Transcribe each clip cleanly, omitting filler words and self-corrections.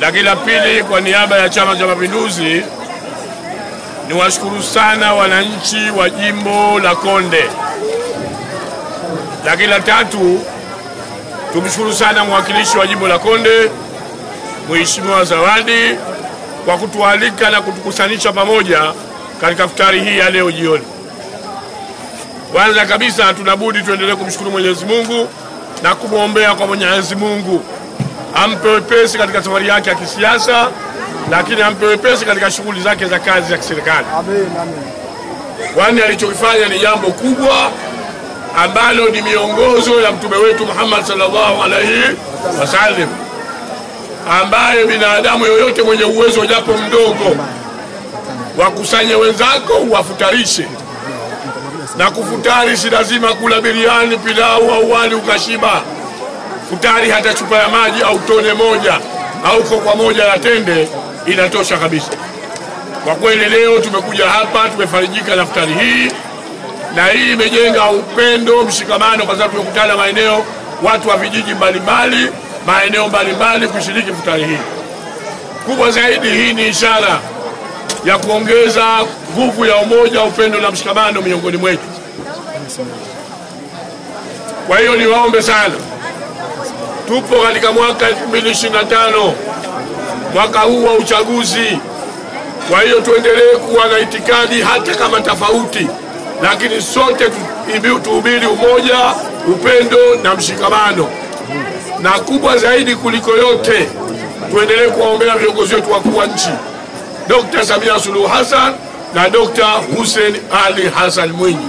Lakini la pili, kwa niaba ya Chama cha Mapinduzi, niwashukuru sana wananchi wa jimbo la Konde. Lakini la tatu, tumshukuru sana mwakilishi wa jimbo la Konde, Mheshimiwa Zawadi, kwa kutualika na kutukusanisha pamoja katika iftari hii ya leo jioni. Kwanza kabisa tunabudi tuendelee kumshukuru Mwenyezi Mungu na kumwombea kwa Mwenyezi Mungu ampe wepesi katika safari yake ya kisiasa, lakini ampe wepesi katika shughuli zake za kazi za kiserikali. Amen, amen. Kwani alichokifanya ni jambo kubwa ambalo ni miongozo ya mtume wetu Muhammad sallallahu alaihi wasallam, ambaye binadamu yoyote mwenye uwezo japo mdogo wakusanye wenzako uwafutarishe. Na kufutari si lazima kula biriani, pilau au wali ukashiba. Futari hata chupa ya maji au tone moja au kokwa moja ya tende inatosha kabisa. Kwa kweli leo tumekuja hapa, tumefarijika na futari hii, na hii imejenga upendo, mshikamano, kwa sababu tumekutana maeneo, watu wa vijiji mbalimbali, maeneo mbalimbali kushiriki futari hii. Kubwa zaidi, hii ni ishara ya kuongeza nguvu ya umoja, upendo na mshikamano miongoni mwetu. Kwa hiyo niwaombe sana, tupo katika mwaka 2025, mwaka huu wa uchaguzi. Kwa hiyo tuendelee kuwa na itikadi hata kama tofauti, lakini sote tuhubiri umoja, upendo na mshikamano. Na kubwa zaidi kuliko yote, tuendelee kuwaombea viongozi wetu wakuu wa nchi, Dr. Samia Suluhu Hassan na Dr. Hussein Ali Hassan Mwinyi.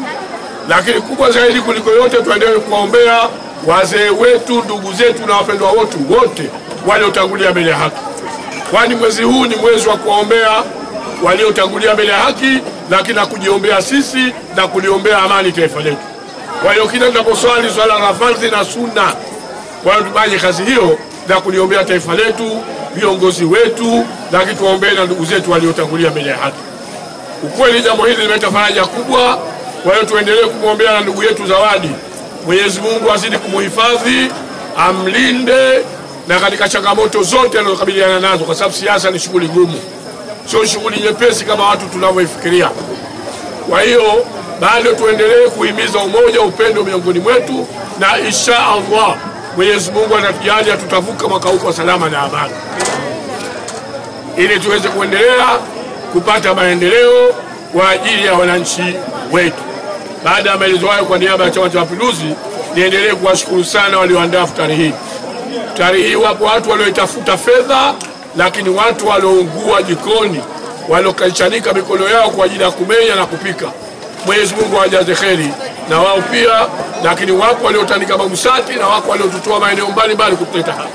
Lakini kubwa zaidi kuliko yote, tuendelee kuwaombea wazee wetu, ndugu zetu na wapendwa wetu wote waliotangulia mbele ya haki. Kwani mwezi huu ni mwezi wa kuwaombea waliotangulia mbele ya haki, lakini na kujiombea sisi na kuliombea amani taifa letu. Kwa hiyo kila tunaposwali swala la fardhi na sunna, kwa hiyo tufanye kazi hiyo na kuliombea taifa letu, viongozi wetu, lakini tuombee na ndugu zetu waliotangulia mbele ya haki. Ukweli jambo hili limeleta faraja kubwa. Kwa hiyo tuendelee kumwombea na ndugu yetu Zawadi. Mwenyezi Mungu azidi kumuhifadhi, amlinde na katika changamoto zote anazokabiliana nazo, kwa sababu siasa ni shughuli ngumu, sio shughuli nyepesi kama watu tunavyoifikiria. Kwa hiyo bado tuendelee kuhimiza umoja, upendo miongoni mwetu, na insha Allah Mwenyezi Mungu atatujalia tutavuka mwaka huu kwa salama na amani, ili tuweze kuendelea kupata maendeleo kwa ajili ya wananchi wetu. Baada ya maelezo hayo, kwa niaba ya Chama cha Mapinduzi, niendelee kuwashukuru sana walioandaa futari hii. Futari hii wapo watu walioitafuta fedha, lakini watu walioungua jikoni, waliokachanika mikono yao kwa ajili ya kumenya na kupika. Mwenyezi Mungu awajaze kheri na wao pia, lakini wapo waliotandika mabusati na wako waliotutoa maeneo mbalimbali kutuleta hapa.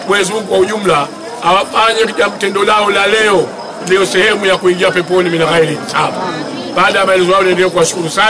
Mwenyezi Mungu kwa ujumla awafanye tendo lao la leo ndio sehemu ya kuingia peponi bila ghairi hisab. Baada ya maelezo hayo, niendelee kuwashukuru sana.